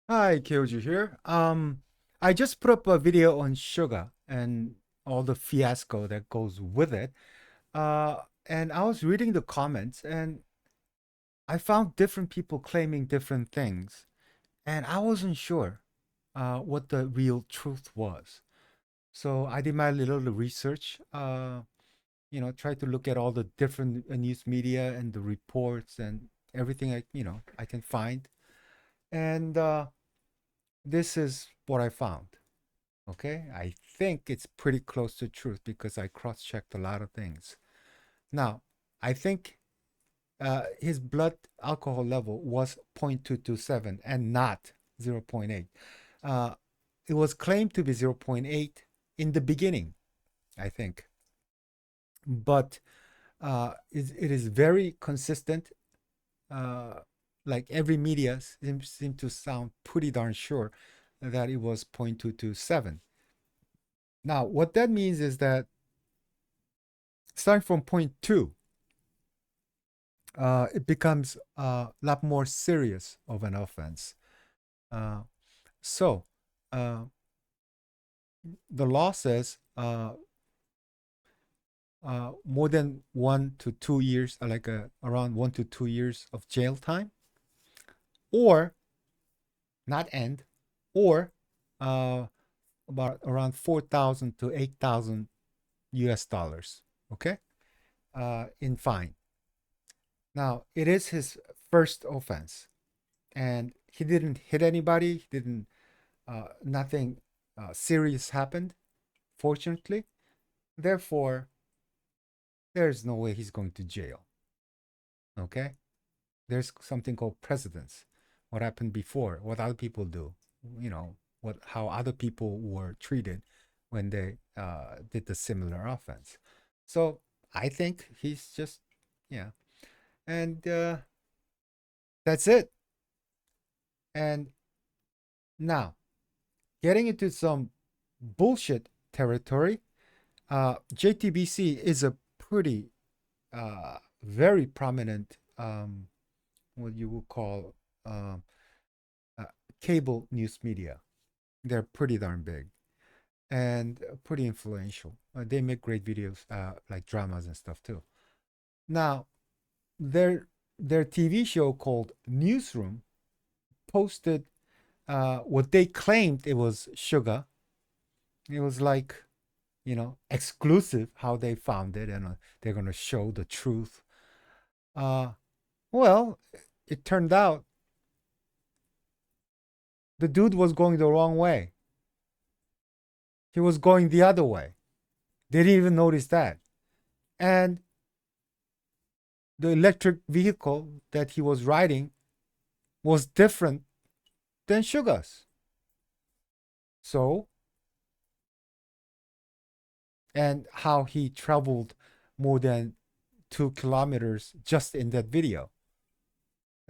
Hi, KOG here. I just put up a video on Suga and all the fiasco that goes with it. And I was reading the comments and I found different people claiming different things, and I wasn't sure what the real truth was. So I did my little research. Tried to look at all the different news media and the reports and everything I can find, and this is what I found. Okay, I think it's pretty close to truth because I cross-checked a lot of things. Now, I think his blood alcohol level was 0.227 and not zero point 0.8. Uh, it was claimed to be zero point 0.8 in the beginning, I think, but it is very consistent. Uh, like every media seems to sound pretty darn sure that it was 0.227. Now, what that means is that starting from point two, it becomes a lot more serious of an offense. Uh, so, uh, the law says more than 1 to 2 years, around 1 to 2 years of jail time, or not end, or uh, about around 4,000 to 8,000 US dollars, okay, in fine. Now, it is his first offense, and he didn't hit anybody. He didn't. Nothing serious happened, fortunately. Therefore, there's no way he's going to jail. Okay, there's something called precedence. What happened before? What other people do? You know what? How other people were treated when they did the similar offense. So I think he's just yeah, and that's it. And now getting into some bullshit territory. JTBC is a pretty, very prominent, what you would call um, uh, cable news media. They're pretty darn big and pretty influential. They make great videos, like dramas and stuff too. Now, their their TV show called Newsroom posted what they claimed it was Suga. It was like exclusive how they found it, and they're going to show the truth. Uh, well, it turned out the dude was going the wrong way. He was going the other way. They didn't even notice that. And the electric vehicle that he was riding was different than Sugar's. So, and how he traveled more than 2 kilometers just in that video.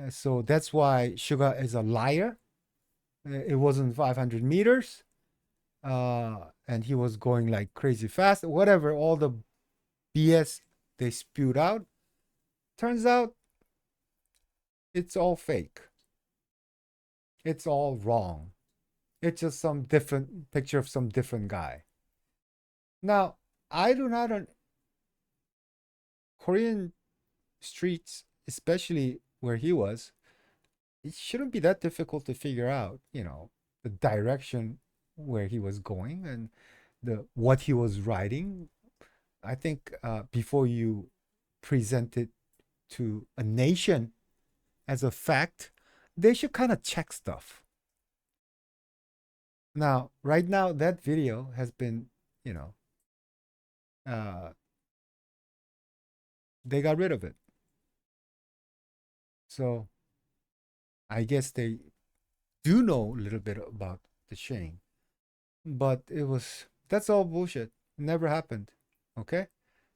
So that's why Sugar is a liar. It wasn't 500 meters. And he was going like crazy fast, whatever, all the BS they spewed out. Turns out it's all fake. It's all wrong. It's just some different picture of some different guy. Now, I do not on Korean streets, especially where he was, it shouldn't be that difficult to figure out, the direction where he was going and the what he was writing. I think before you present it to a nation as a fact, they should kind of check stuff. Now, right now, that video has been, you know, uh, they got rid of it. So I guess they do know a little bit about the Shane, but that's all bullshit. Never happened. Okay.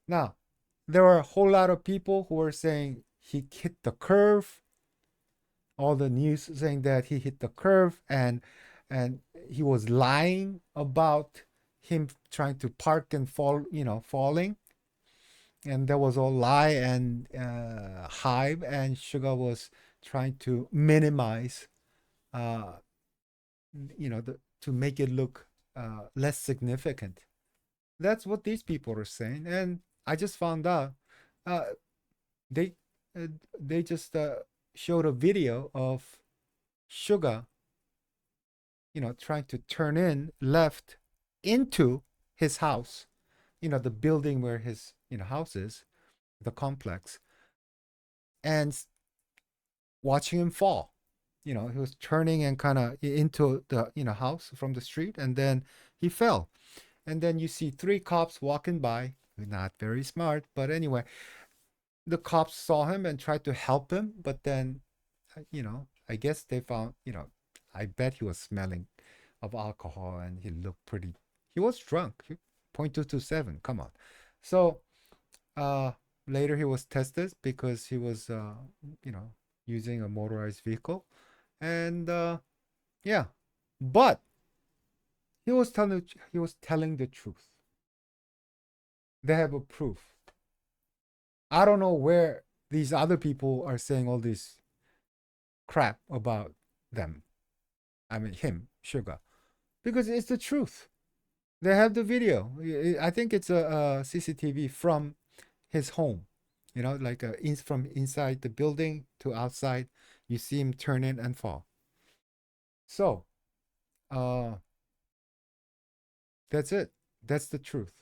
Now, there are a whole lot of people who are saying he hit the curve, all the news saying that he hit the curve, and he was lying about him trying to park and falling, and that was all lie and hype, and Sugar was trying to minimize to make it look less significant. That's what these people are saying, and I just found out uh, they uh, they just showed a video of Suga, trying to turn in left into his house, the building where his house is, the complex, and watching him fall. He was turning and kind of into the house from the street, and then he fell. And then you see three cops walking by. Not very smart, but anyway, the cops saw him and tried to help him, but then, I guess they found, I bet he was smelling of alcohol and he looked pretty. He was drunk. 0.227. Come on. So uh, later he was tested because he was, you know, using a motorized vehicle, and yeah, but he was telling the truth. They have a proof. I don't know where these other people are saying all this crap about them. I mean him, Sugar, because it's the truth. They have the video. I think it's a CCTV from his home. Like from inside the building to outside, you see him turn in and fall. So, uh, that's it. That's the truth.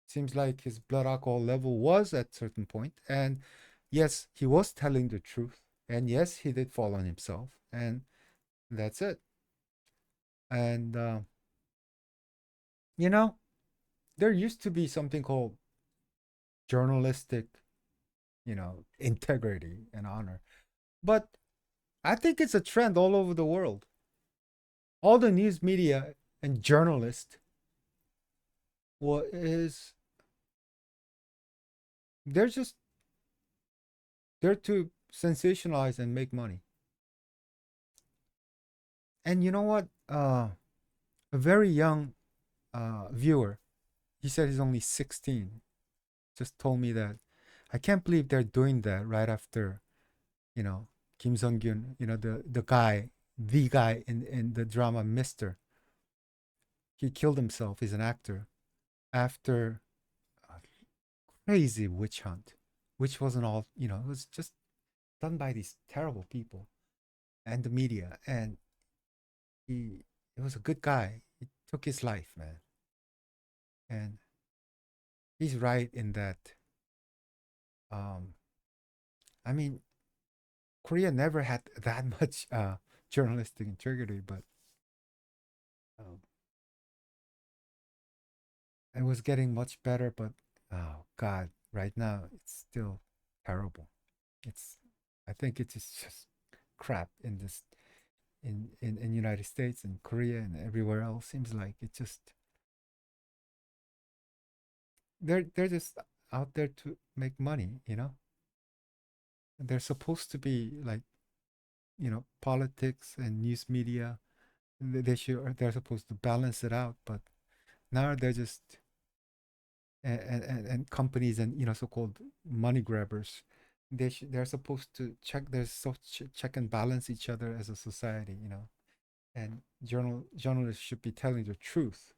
Seems like his blood alcohol level was at certain point, and yes, he was telling the truth, and yes, he did fall on himself, and that's it. And you know, there used to be something called journalistic, integrity and honor, but I think it's a trend all over the world. All the news media and journalists, what is they're just they're to sensationalize and make money. And you know what? A very young viewer, he said he's only 16, just told me that I can't believe they're doing that right after, you know, Kim Sung Gyun, the guy in the drama Mister. He killed himself. He's an actor after a crazy witch hunt, which wasn't all, it was just done by these terrible people and the media. And he was a good guy. He took his life, man. And he's right in that. Um, I mean, Korea never had that much journalistic integrity, but um, it was getting much better. But oh God, right now it's still terrible. It's, I think it is just crap in this in United States and Korea and everywhere else. Seems like it just they're just out there to make money. They're supposed to be like, politics and news media. They're supposed to balance it out, but now they're just and companies and so-called money grabbers. They're supposed to check and balance each other as a society. And journalists should be telling the truth.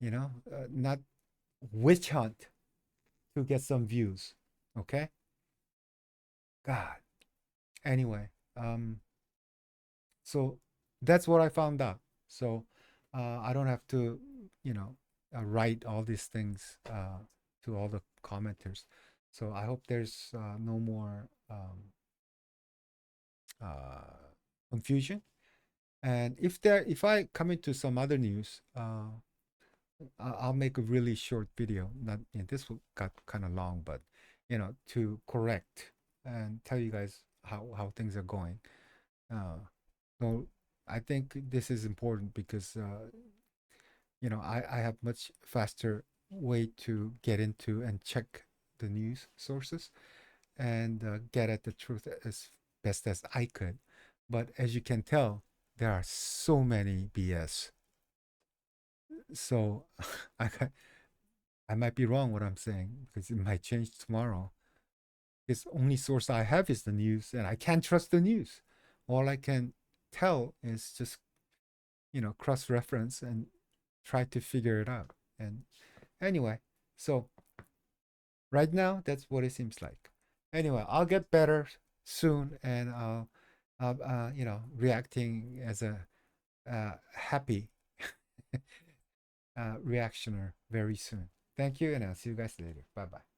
Not witch hunt to get some views. Okay. God. Anyway, so that's what I found out. So I don't have to, write all these things to all the commenters. So I hope there's no more uh, confusion. And if I come into some other news, I'll make a really short video. Not, this will got kind of long, but to correct and tell you guys how things are going. So I think this is important because I have much faster way to get into and check the news sources and get at the truth as best as I could. But as you can tell, there are so many BS. So I might be wrong what I'm saying because it might change tomorrow. This only source I have is the news, and I can't trust the news. All I can tell is just, cross reference and try to figure it out. And anyway, so right now, that's what it seems like. Anyway, I'll get better soon, and reacting as a happy reactioner very soon. Thank you, and I'll see you guys later. Bye bye.